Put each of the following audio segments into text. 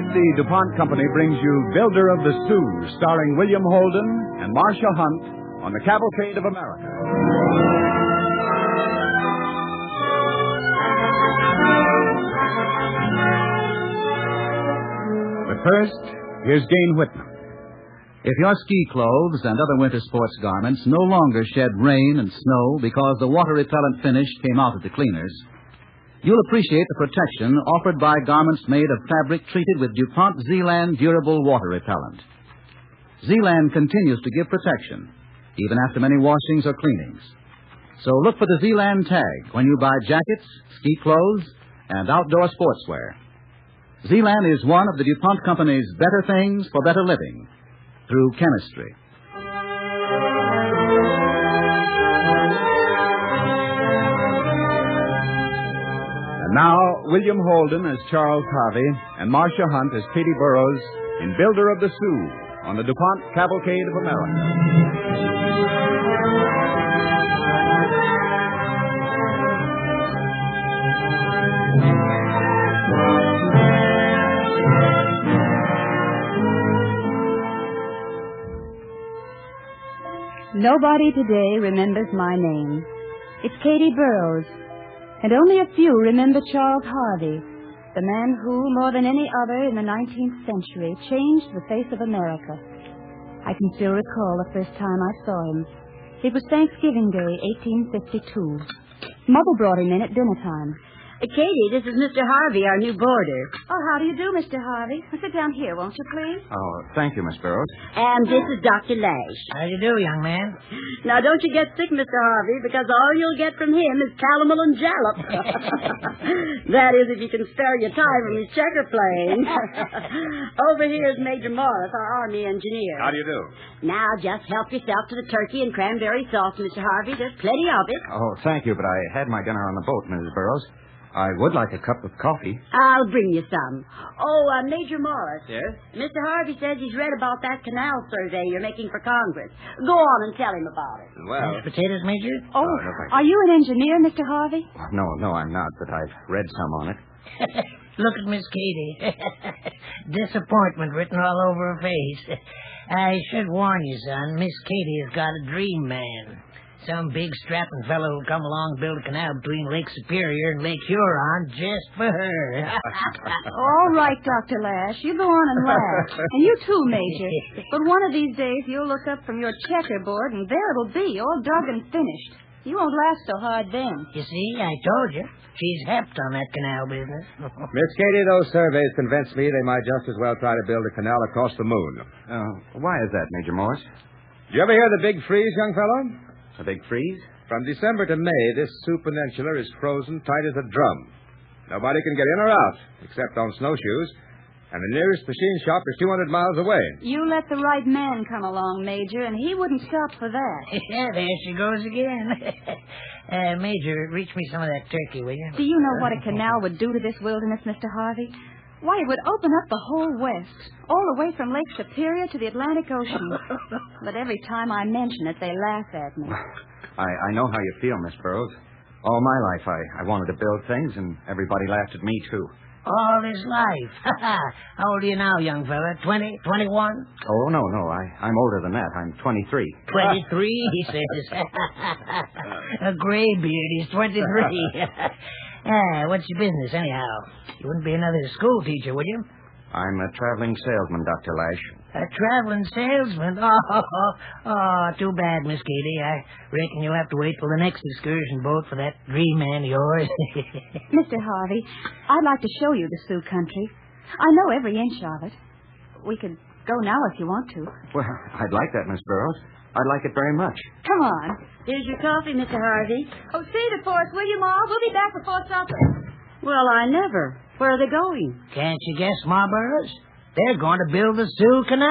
Tonight, the DuPont Company brings you Builder of the Sioux, starring William Holden and Marcia Hunt on the Cavalcade of America. But first, here's Gane Whitman. If your ski clothes and other winter sports garments no longer shed rain and snow because the water-repellent finish came out of the cleaners, you'll appreciate the protection offered by garments made of fabric treated with DuPont Zealand Durable Water Repellent. Zealand continues to give protection, even after many washings or cleanings. So look for the Zealand tag when you buy jackets, ski clothes, and outdoor sportswear. Zealand is one of the DuPont Company's better things for better living through chemistry. And now, William Holden as Charles Harvey and Marcia Hunt as Katie Burroughs in Builder of the Sioux on the DuPont Cavalcade of America. Nobody today remembers my name. It's Katie Burroughs. And only a few remember Charles Harvey, the man who, more than any other in the 19th century, changed the face of America. I can still recall the first time I saw him. It was Thanksgiving Day, 1852. Mother brought him in at dinner time. Katie, this is Mr. Harvey, our new boarder. Oh, how do you do, Mr. Harvey? Sit down here, won't you, please? Oh, thank you, Miss Burroughs. And this is Dr. Lash. How do you do, young man? Now, don't you get sick, Mr. Harvey, because all you'll get from him is calomel and jalap. That is, if you can spare your time from his checker playing. Over here is Major Morris, our Army engineer. How do you do? Now, just help yourself to the turkey and cranberry sauce, Mr. Harvey. There's plenty of it. Oh, thank you, but I had my dinner on the boat, Mrs. Burroughs. I would like a cup of coffee. I'll bring you some. Oh, Major Morris. Yes? Mr. Harvey says he's read about that canal survey you're making for Congress. Go on and tell him about it. Well... Mashed potatoes, Major? Oh, no, thank you. are you an engineer, Mr. Harvey? No, I'm not, but I've read some on it. Look at Miss Katie. Disappointment written all over her face. I should warn you, son, Miss Katie has got a dream man. Some big strapping fellow will come along and build a canal between Lake Superior and Lake Huron just for her. All right, Dr. Lash. You go on and laugh. And you too, Major. But one of these days you'll look up from your checkerboard and there it'll be, all dug and finished. You won't laugh so hard then. You see, I told you. She's hepped on that canal business. Miss Katie, those surveys convinced me they might just as well try to build a canal across the moon. Why is that, Major Morris? Did you ever hear the big freeze, young fellow? A big freeze? From December to May, this Sioux Peninsula is frozen tight as a drum. Nobody can get in or out, except on snowshoes. And the nearest machine shop is 200 miles away. You let the right man come along, Major, and he wouldn't stop for that. Yeah, there she goes again. Major, reach me some of that turkey, will you? Do you know what a canal would do to this wilderness, Mr. Harvey? Why, it would open up the whole West, all the way from Lake Superior to the Atlantic Ocean. But every time I mention it, they laugh at me. I know how you feel, Miss Burroughs. All my life, I wanted to build things, and everybody laughed at me, too. All his life. How old are you now, young fella? 20, 21? Oh, no, I'm older than that. I'm 23. 23, he says. A gray beard, he's 23. What's your business, anyhow? You wouldn't be another school teacher, would you? I'm a traveling salesman, Dr. Lash. A traveling salesman? Oh, too bad, Miss Katie. I reckon you'll have to wait till the next excursion boat for that dream man of yours. Mr. Harvey, I'd like to show you the Sioux country. I know every inch of it. We could go now if you want to. Well, I'd like that, Miss Burroughs. I'd like it very much. Come on. Here's your coffee, Mr. Harvey. Oh, save it for us, will you, Ma? We'll be back before supper. Well, I never. Where are they going? Can't you guess, Ma Burroughs? They're going to build the Sioux Canal.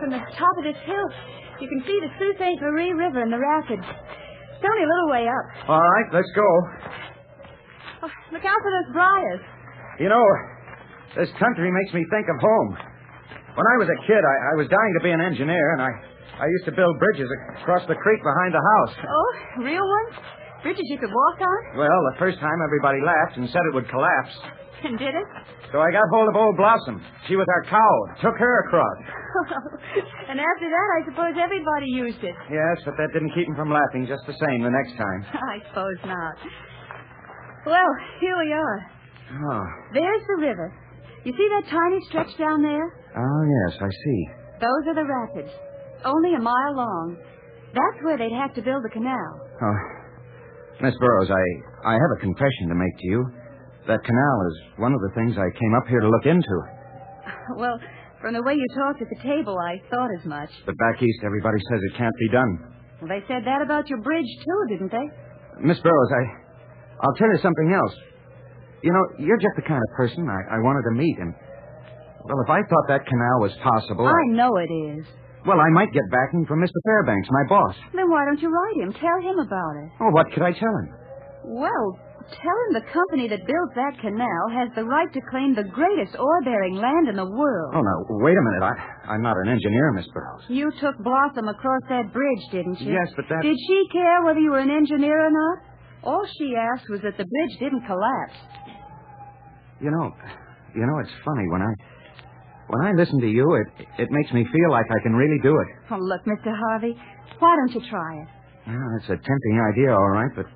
From the top of this hill, you can see the Sault Ste. Marie River and the rapids. It's only a little way up. All right, let's go. Oh, look out for those briars. You know, this country makes me think of home. When I was a kid, I was dying to be an engineer, and I used to build bridges across the creek behind the house. Oh, real ones? Bridges you could walk on? Well, the first time everybody laughed and said it would collapse. And did it? So I got hold of old Blossom. She was our cow. Took her across. And after that, I suppose everybody used it. Yes, but that didn't keep them from laughing just the same the next time. I suppose not. Well, here we are. Oh. There's the river. You see that tiny stretch down there? Oh, yes, I see. Those are the rapids. Only a mile long. That's where they'd have to build the canal. Oh. Miss Burroughs, I have a confession to make to you. That canal is one of the things I came up here to look into. Well, from the way you talked at the table, I thought as much. But back east, everybody says it can't be done. Well, they said that about your bridge, too, didn't they? Miss Burroughs, I'll tell you something else. You know, you're just the kind of person I wanted to meet. And, well, if I thought that canal was possible... I know it is. Well, I might get backing from Mr. Fairbanks, my boss. Then why don't you write him? Tell him about it. Oh, what could I tell him? Well, tell him the company that built that canal has the right to claim the greatest ore-bearing land in the world. Oh, now, wait a minute. I'm not an engineer, Miss Burroughs. You took Blossom across that bridge, didn't you? Yes, but that... Did she care whether you were an engineer or not? All she asked was that the bridge didn't collapse. You know, it's funny. When I listen to you, it makes me feel like I can really do it. Oh, look, Mr. Harvey, why don't you try it? Well, it's a tempting idea, all right, but...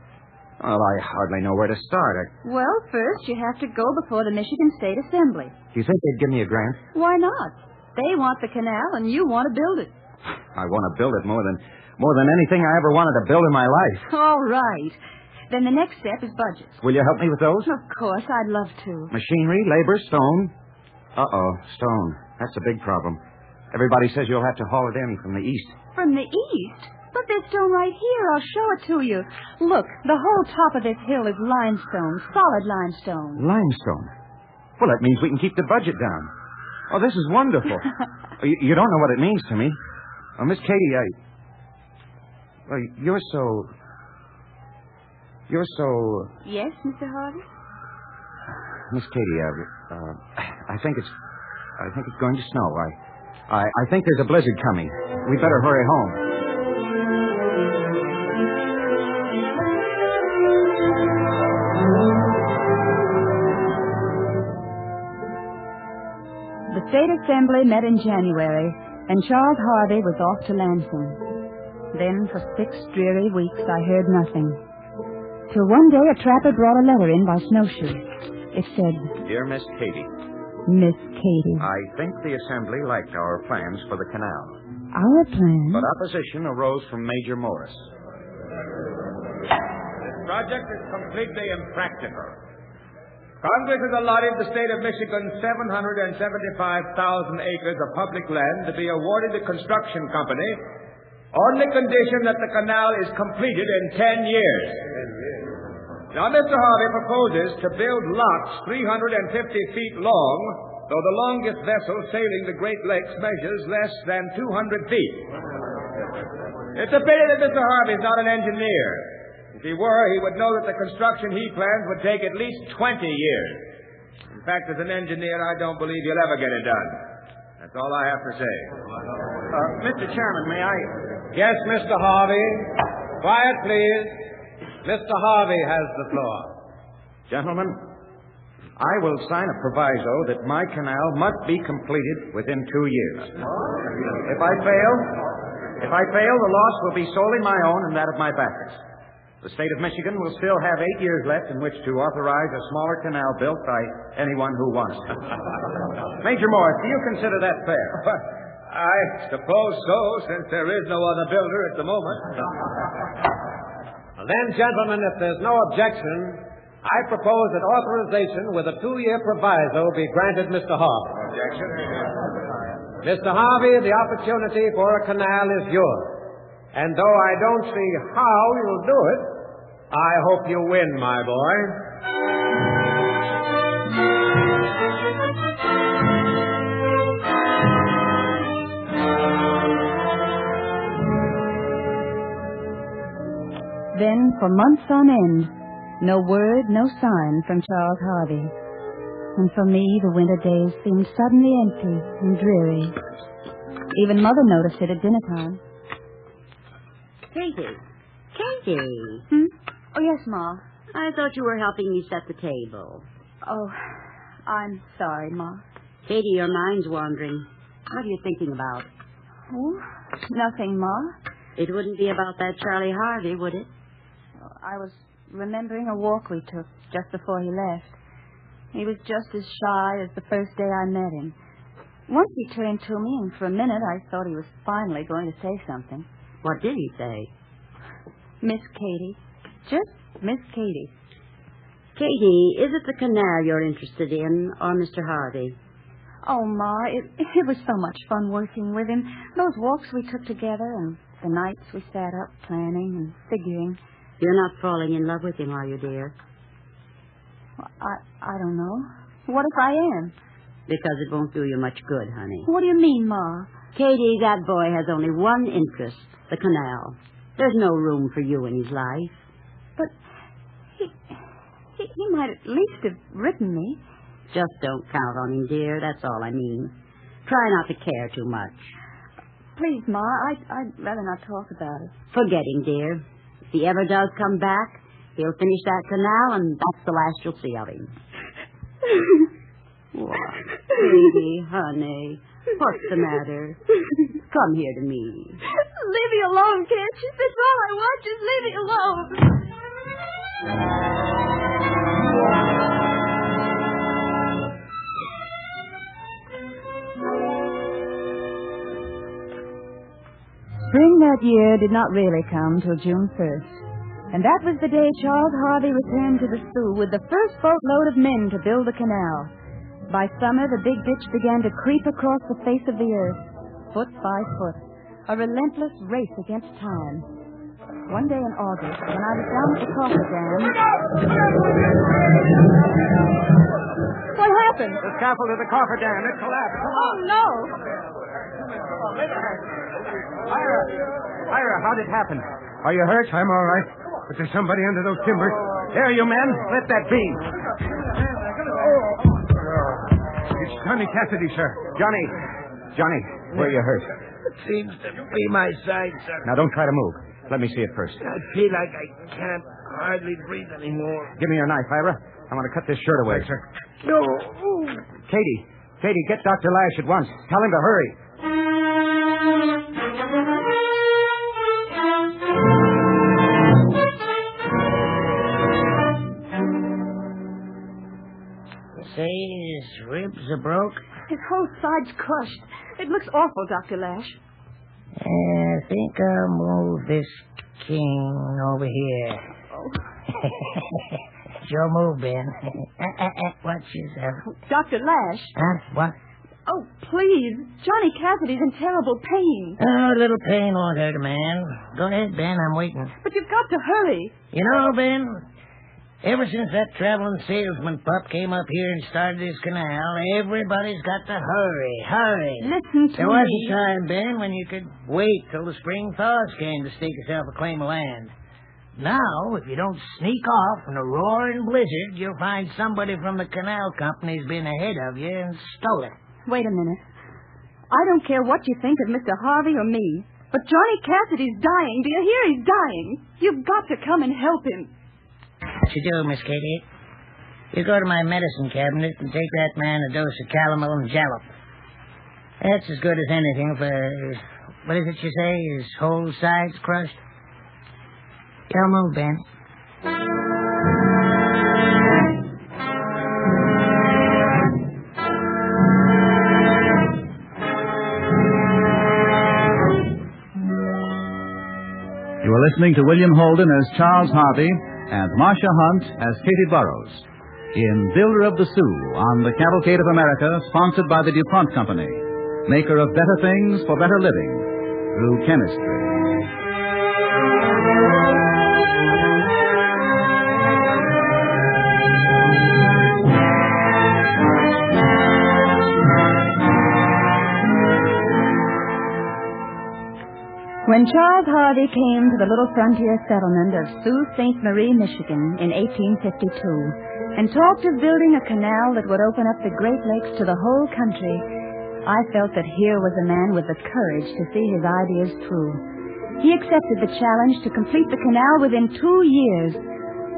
Well, I hardly know where to start. Well, first you have to go before the Michigan State Assembly. Do you think they'd give me a grant? Why not? They want the canal, and you want to build it. I want to build it more than anything I ever wanted to build in my life. All right. Then the next step is budgets. Will you help me with those? Of course, I'd love to. Machinery, labor, stone. Uh-oh, stone. That's a big problem. Everybody says you'll have to haul it in from the east. From the east? But there's stone right here. I'll show it to you. Look, the whole top of this hill is limestone, solid limestone. Limestone? Well, that means we can keep the budget down. Oh, this is wonderful. You don't know what it means to me. Oh, Miss Katie, well, you're so... Yes, Mr. Harvey? Miss Katie, I think it's going to snow. I think there's a blizzard coming. We better hurry home. The State Assembly met in January, and Charles Harvey was off to Lansing. Then, for 6 dreary weeks, I heard nothing. Till one day a trapper brought a letter in by snowshoe. It said, Dear Miss Katie. Miss Katie. I think the Assembly liked our plans for the canal. Our plans? But opposition arose from Major Morris. This project is completely impractical. Congress has allotted the state of Michigan 775,000 acres of public land to be awarded the construction company on the condition that the canal is completed in 10 years. Now, Mr. Harvey proposes to build locks 350 feet long, though the longest vessel sailing the Great Lakes measures less than 200 feet. It's a pity that Mr. Harvey is not an engineer. If he were, he would know that the construction he plans would take at least 20 years. In fact, as an engineer, I don't believe he'll ever get it done. That's all I have to say. Mr. Chairman, may I... Yes, Mr. Harvey. Quiet, please. Mr. Harvey has the floor. Gentlemen, I will sign a proviso that my canal must be completed within 2 years. If I fail, the loss will be solely my own and that of my backers. The state of Michigan will still have 8 years left in which to authorize a smaller canal built by anyone who wants it. Major Morris, do you consider that fair? I suppose so, since there is no other builder at the moment. Then, gentlemen, if there's no objection, I propose that authorization with a 2-year proviso be granted Mr. Harvey. Objection? Mr. Harvey, the opportunity for a canal is yours. And though I don't see how you'll do it, I hope you win, my boy. Then, for months on end, no word, no sign from Charles Harvey. and for me the winter days seemed suddenly empty and dreary. Even Mother noticed it at dinner time. Katie. Katie. Oh, yes, Ma. I thought you were helping me set the table. Oh, I'm sorry, Ma. Katie, your mind's wandering. What are you thinking about? Oh, nothing, Ma. It wouldn't be about that Charlie Harvey, would it? I was remembering a walk we took just before he left. He was just as shy as the first day I met him. Once he turned to me, and for a minute I thought he was finally going to say something. What did he say? Miss Katie. Just Miss Katie. Katie, is it the canal you're interested in, or Mr. Harvey? Oh, Ma, it was so much fun working with him. Those walks we took together, and the nights we sat up planning and figuring. You're not falling in love with him, are you, dear? I don't know. What if I am? Because it won't do you much good, honey. What do you mean, Ma? Katie, that boy has only one interest, the canal. There's no room for you in his life. But he might at least have written me. Just don't count on him, dear. That's all I mean. Try not to care too much. Please, Ma, I'd rather not talk about it. Forget him, dear. If he ever does come back, he'll finish that canal, and that's the last you'll see of him. What? Baby, honey, what's the matter? Come here to me. Leave me alone, can't you? That's all I want. Just leave me alone. Spring that year did not really come till June 1st. And that was the day Charles Harvey returned to the Sioux with the first boatload of men to build the canal. By summer, the big ditch began to creep across the face of the earth, foot by foot, a relentless race against time. One day in August, when I was down at the coffer dam... What happened? The scaffold of the coffer dam. It collapsed. Oh, no! Ira, how'd it happen? Are you hurt? I'm all right. But there's somebody under those timbers. There, you men. Let that be. It's Johnny Cassidy, sir. Johnny, where are you hurt? It seems to be my side, sir. Now, don't try to move. Let me see it first. I feel like I can't hardly breathe anymore. Give me your knife, Ira. I want to cut this shirt away. Sir. No. Katie, get Dr. Lash at once. Tell him to hurry. Say his ribs are broke? His whole side's crushed. It looks awful, Dr. Lash. I think I'll move this king over here. Oh. It's your move, Ben. Watch yourself. Dr. Lash. Huh? What? Oh, please. Johnny Cassidy's in terrible pain. Oh, a little pain won't hurt a man. Go ahead, Ben. I'm waiting. But you've got to hurry. You know, Ben, ever since that traveling salesman pup came up here and started his canal, everybody's got to hurry. Listen to There was me. a time, Ben, when you could wait till the spring thaws came to stake yourself a claim of land. Now, if you don't sneak off in a roaring blizzard, you'll find somebody from the canal company's been ahead of you and stole it. Wait a minute. I don't care what you think of Mr. Harvey or me, but Johnny Cassidy's dying. Do you hear? He's dying. You've got to come and help him. What you do, Miss Katie? You go to my medicine cabinet and take that man a dose of calomel and jalap. That's as good as anything for... What is it you say? His whole side's crushed? Don't move, Ben. You are listening to William Holden as Charles Harvey and Marcia Hunt as Katie Burroughs in Builder of the Sioux on the Cavalcade of America, sponsored by the DuPont Company, maker of better things for better living through chemistry. When Charles Harvey came to the little frontier settlement of Sault Ste. Marie, Michigan, in 1852, and talked of building a canal that would open up the Great Lakes to the whole country, I felt that here was a man with the courage to see his ideas through. He accepted the challenge to complete the canal within 2 years.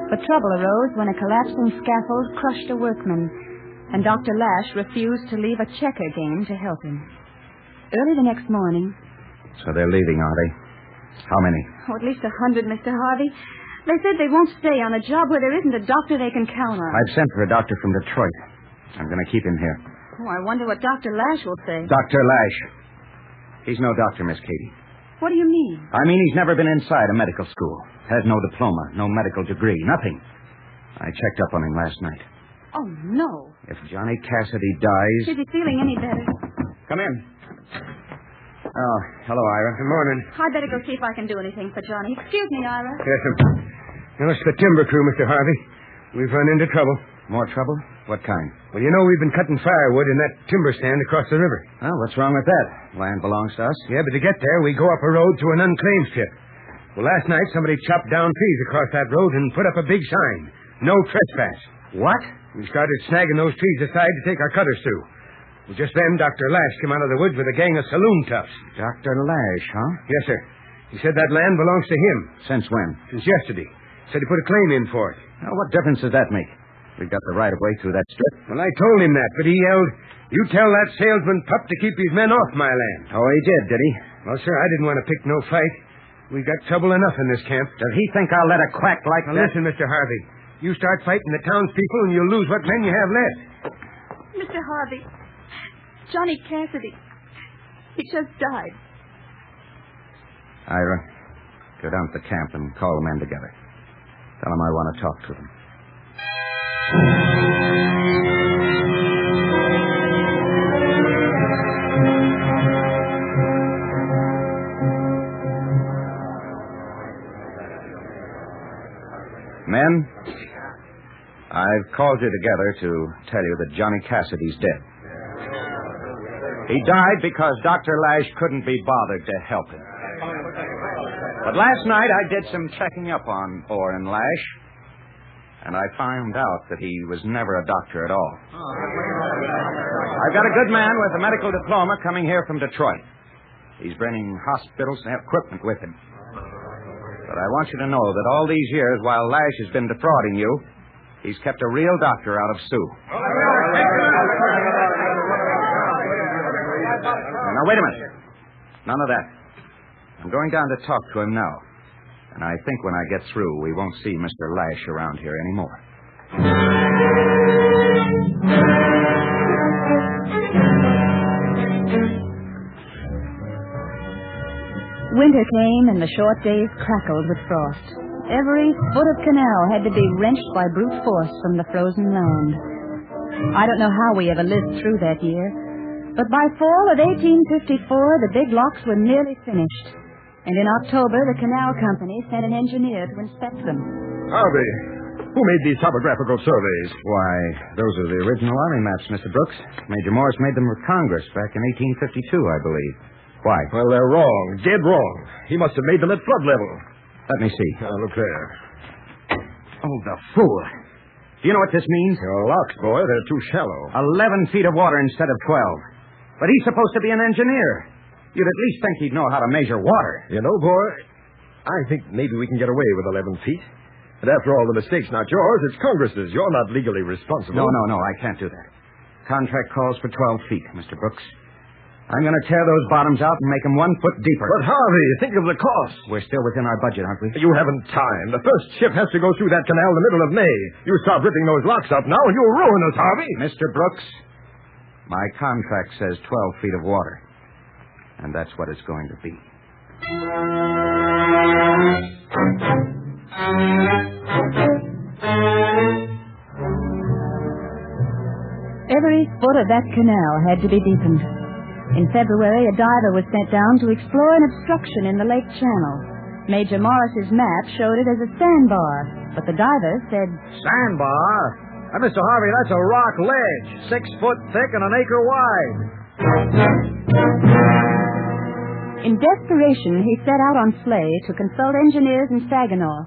But trouble arose when a collapsing scaffold crushed a workman, and Dr. Lash refused to leave a checker game to help him. Early the next morning... So they're leaving, are they? How many? Oh, at least 100, Mr. Harvey. They said they won't stay on a job where there isn't a doctor they can count on. I've sent for a doctor from Detroit. I'm going to keep him here. Oh, I wonder what Dr. Lash will say. Dr. Lash. He's no doctor, Miss Katie. What do you mean? I mean he's never been inside a medical school. Has no diploma, no medical degree, nothing. I checked up on him last night. Oh, no. If Johnny Cassidy dies... Is he feeling any better? Come in. Oh, hello, Ira. Good morning. I'd better go see if I can do anything for Johnny. Excuse me, Ira. Yes, sir. Now, it's the timber crew, Mr. Harvey. We've run into trouble. More trouble? What kind? Well, you know we've been cutting firewood in that timber stand across the river. Oh, what's wrong with that? Land belongs to us? Yeah, but to get there, we go up a road to an unclaimed strip. Well, last night, somebody chopped down trees across that road and put up a big sign. No trespass. What? We started snagging those trees aside to take our cutters through. Well, just then, Dr. Lash came out of the woods with a gang of saloon toughs. Dr. Lash, huh? Yes, sir. He said that land belongs to him. Since when? Since yesterday. Said he put a claim in for it. Now, what difference does that make? We've got the right of way through that strip. Well, I told him that, but he yelled, "You tell that salesman pup to keep his men off my land." Oh, he did he? Well, sir, I didn't want to pick no fight. We've got trouble enough in this camp. Does he think I'll let a quack like now, that? Listen, Mr. Harvey. You start fighting the townspeople and you'll lose what men you have left. Mr. Harvey, Johnny Cassidy, he just died. Ira, go down to the camp and call the men together. Tell them I want to talk to them. Men, I've called you together to tell you that Johnny Cassidy's dead. He died because Dr. Lash couldn't be bothered to help him. But last night I did some checking up on Orr and Lash, and I found out that he was never a doctor at all. I've got a good man with a medical diploma coming here from Detroit. He's bringing hospitals and equipment with him. But I want you to know that all these years, while Lash has been defrauding you, he's kept a real doctor out of Sue. Now, wait a minute. None of that. I'm going down to talk to him now. And I think when I get through, we won't see Mr. Lash around here anymore. Winter came and the short days crackled with frost. Every foot of canal had to be wrenched by brute force from the frozen land. I don't know how we ever lived through that year, but by fall of 1854, the big locks were nearly finished. And in October, the canal company sent an engineer to inspect them. Harvey, who made these topographical surveys? Why, those are the original Army maps, Mr. Brooks. Major Morris made them for Congress back in 1852, I believe. Why? Well, they're wrong. Dead wrong. He must have made them at flood level. Let me see. Look there. Oh, the fool. Do you know what this means? Your locks, boy, they're too shallow. 11 feet of water instead of 12. But he's supposed to be an engineer. You'd at least think he'd know how to measure water. You know, boy, I think maybe we can get away with 11 feet. But after all, the mistake's not yours, it's Congress's. You're not legally responsible. No, I can't do that. Contract calls for 12 feet, Mr. Brooks. I'm going to tear those bottoms out and make them 1 foot deeper. But, Harvey, think of the cost. We're still within our budget, aren't we? You haven't time. The first ship has to go through that canal in the middle of May. You start ripping those locks up now, and you'll ruin us, Harvey. Mr. Brooks, my contract says 12 feet of water. And that's what it's going to be. Every foot of that canal had to be deepened. In February, a diver was sent down to explore an obstruction in the lake channel. Major Morris's map showed it as a sandbar, but the diver said... Sandbar? Mr. Harvey, that's a rock ledge, 6 foot thick and an acre wide. In desperation, he set out on sleigh to consult engineers in Saginaw.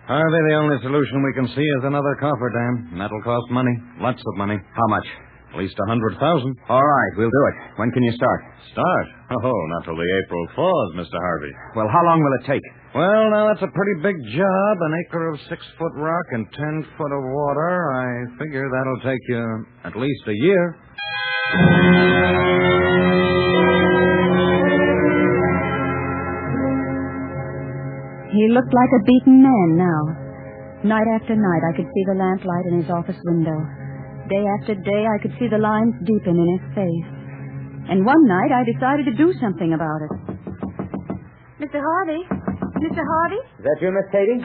Harvey, the only solution we can see is another cofferdam. And that'll cost money. Lots of money. How much? At least 100,000. All right, we'll do it. When can you start? Start? Oh, not till the April thaws, Mr. Harvey. Well, how long will it take? Well, now, that's a pretty big job. An acre of 6-foot rock and 10 foot of water. I figure that'll take you at least a year. He looked like a beaten man now. Night after night, I could see the lamplight in his office window. Day after day, I could see the lines deepen in his face. And one night, I decided to do something about it. Mr. Harvey? Mr. Harvey? Is that you, Miss Katie?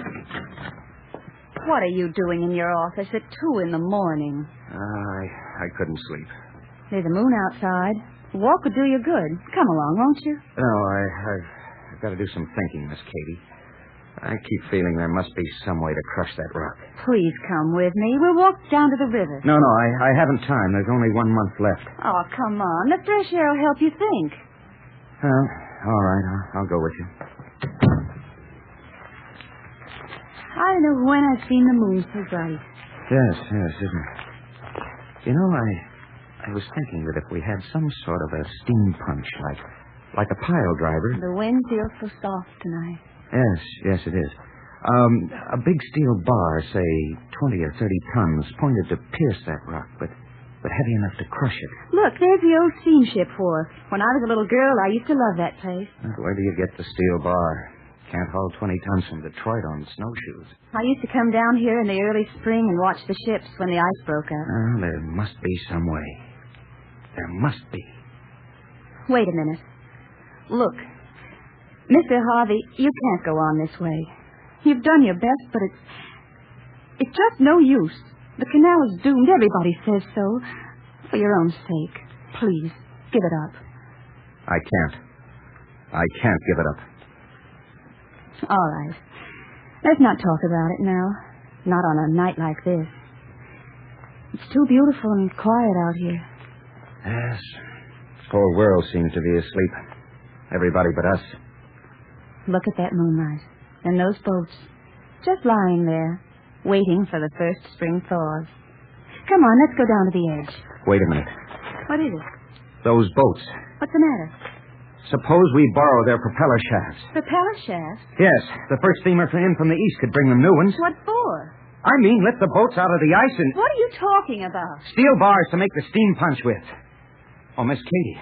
What are you doing in your office at 2 in the morning? I couldn't sleep. There's a moon outside. A walk would do you good. Come along, won't you? No, I've got to do some thinking, Miss Katie. I keep feeling there must be some way to crush that rock. Please come with me. We'll walk down to the river. No, I haven't time. There's only 1 month left. Oh, come on. The fresh air will help you think. Well, all right. I'll go with you. I don't know when I've seen the moon so bright. Yes, isn't it? You know, I was thinking that if we had some sort of a steam punch, like a pile driver. The wind feels so soft tonight. Yes, it is. A big steel bar, say 20 or 30 tons, pointed to pierce that rock, but heavy enough to crush it. Look, there's the old steamship wharf. When I was a little girl, I used to love that place. Where do you get the steel bar? Can't haul 20 tons from Detroit on snowshoes. I used to come down here in the early spring and watch the ships when the ice broke up. There must be some way. There must be. Wait a minute. Look. Mr. Harvey, you can't go on this way. You've done your best, but it's just no use. The canal is doomed. Everybody says so. For your own sake, please, give it up. I can't give it up. All right. Let's not talk about it now. Not on a night like this. It's too beautiful and quiet out here. Yes. The whole world seems to be asleep. Everybody but us. Look at that moonlight. And those boats. Just lying there, waiting for the first spring thaws. Come on, let's go down to the edge. Wait a minute. What is it? Those boats. What's the matter? Suppose we borrow their propeller shafts. Propeller shafts? Yes. The first steamer in from the east could bring them new ones. What for? I mean, lift the boats out of the ice and... What are you talking about? Steel bars to make the steam punch with. Oh, Miss Katie.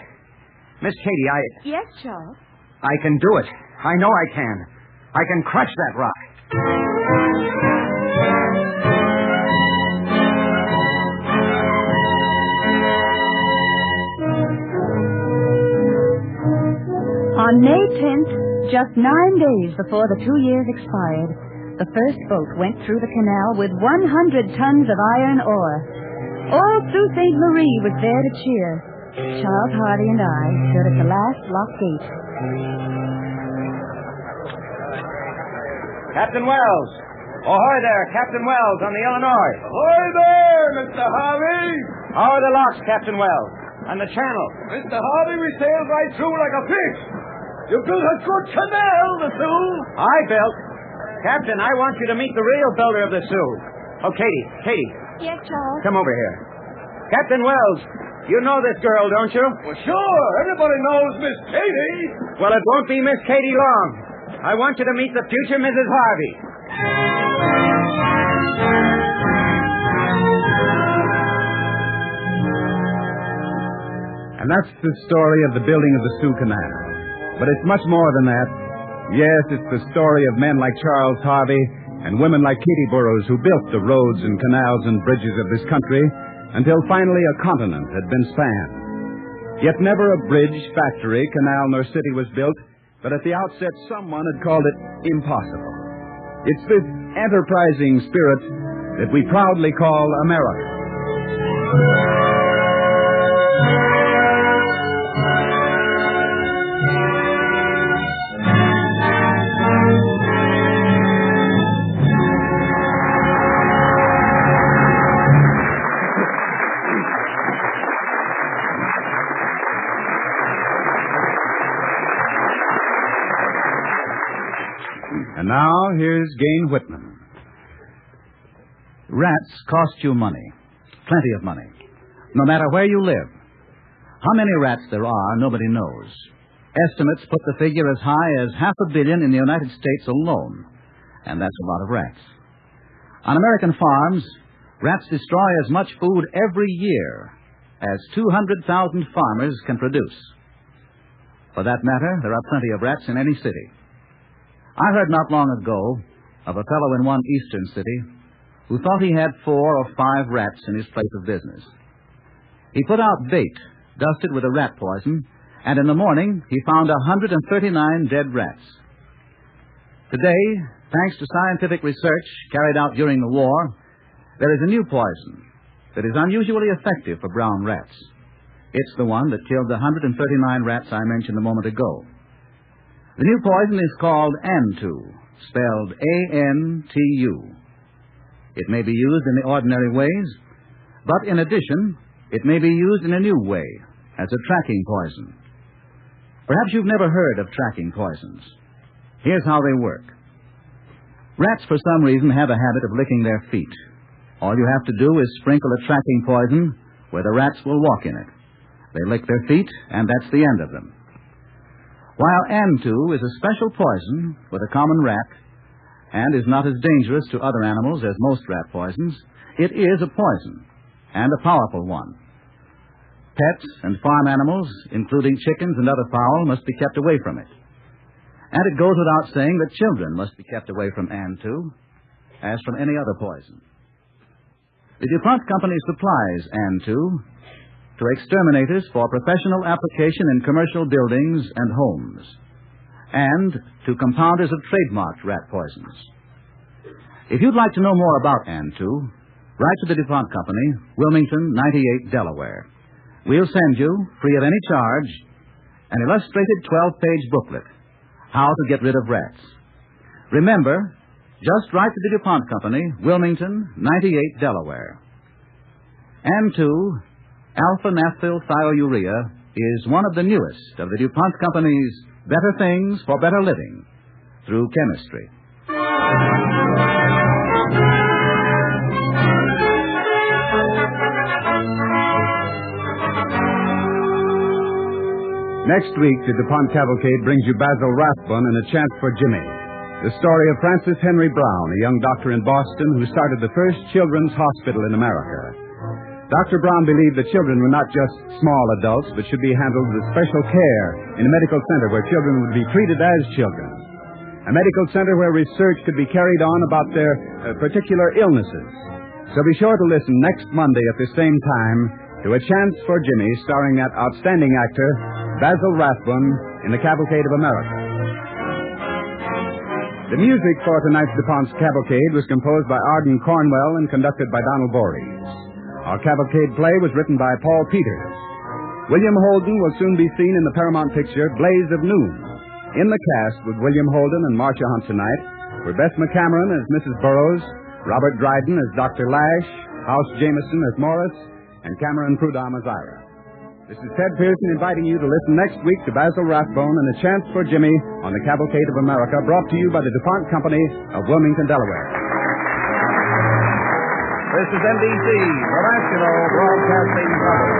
Miss Katie, Yes, Charles? I can do it. I know I can. I can crush that rock. On May 10th, just 9 days before the 2 years expired, the first boat went through the canal with 100 tons of iron ore. All through St. Marie was there to cheer. Charles Hardy and I stood at the last lock gate. Captain Wells. Ahoy there, Captain Wells on the Illinois. Ahoy there, Mr. Harvey. How are the locks, Captain Wells? And the channel? Mr. Harvey, we sailed right through like a fish. You built a good canal, the Sioux. I built. Captain, I want you to meet the real builder of the Sioux. Oh, Katie. Yes, Charles? Come over here. Captain Wells, you know this girl, don't you? Well, sure. Everybody knows Miss Katie. Well, it won't be Miss Katie long. I want you to meet the future Mrs. Harvey. And that's the story of the building of the Sioux Canal. But it's much more than that. Yes, it's the story of men like Charles Harvey and women like Katie Burroughs who built the roads and canals and bridges of this country until finally a continent had been spanned. Yet never a bridge, factory, canal, nor city was built, but at the outset someone had called it impossible. It's this enterprising spirit that we proudly call America. And now, here's Gain Whitman. Rats cost you money. Plenty of money. No matter where you live. How many rats there are, nobody knows. Estimates put the figure as high as 500 million in the United States alone. And that's a lot of rats. On American farms, rats destroy as much food every year as 200,000 farmers can produce. For that matter, there are plenty of rats in any city. I heard not long ago of a fellow in one eastern city who thought he had 4 or 5 rats in his place of business. He put out bait, dusted with a rat poison, and in the morning he found 139 dead rats. Today, thanks to scientific research carried out during the war, there is a new poison that is unusually effective for brown rats. It's the one that killed the 139 rats I mentioned a moment ago. The new poison is called Antu, spelled A-N-T-U. It may be used in the ordinary ways, but in addition, it may be used in a new way, as a tracking poison. Perhaps you've never heard of tracking poisons. Here's how they work. Rats, for some reason, have a habit of licking their feet. All you have to do is sprinkle a tracking poison where the rats will walk in it. They lick their feet, and that's the end of them. While Antu is a special poison for the common rat and is not as dangerous to other animals as most rat poisons, it is a poison, and a powerful one. Pets and farm animals, including chickens and other fowl, must be kept away from it. And it goes without saying that children must be kept away from Antu, as from any other poison. The DuPont Company supplies Antu to exterminators for professional application in commercial buildings and homes, and to compounders of trademarked rat poisons. If you'd like to know more about Antu, write to the DuPont Company, Wilmington, 98, Delaware. We'll send you, free of any charge, an illustrated 12-page booklet, How to Get Rid of Rats. Remember, just write to the DuPont Company, Wilmington, 98, Delaware. Antu, alpha-naphthylthiourea, is one of the newest of the DuPont Company's better things for better living through chemistry. Next week, the DuPont Cavalcade brings you Basil Rathbun and A Chance for Jimmy, the story of Francis Henry Brown, a young doctor in Boston who started the first children's hospital in America. Dr. Brown believed that children were not just small adults, but should be handled with special care in a medical center where children would be treated as children. A medical center where research could be carried on about their particular illnesses. So be sure to listen next Monday at the same time to A Chance for Jimmy, starring that outstanding actor, Basil Rathbun, in the Cavalcade of America. The music for tonight's DuPont's Cavalcade was composed by Arden Cornwell and conducted by Donald Voorhees. Our Cavalcade play was written by Paul Peters. William Holden will soon be seen in the Paramount picture Blaze of Noon. In the cast with William Holden and Marcia Hunt tonight were Bess McCameron as Mrs. Burroughs, Robert Dryden as Dr. Lash, House Jameson as Morris, and Cameron Prudhomme as Ira. This is Ted Pearson inviting you to listen next week to Basil Rathbone and A Chance for Jimmy on the Cavalcade of America, brought to you by the DuPont Company of Wilmington, Delaware. This is NBC, the National Broadcasting Company.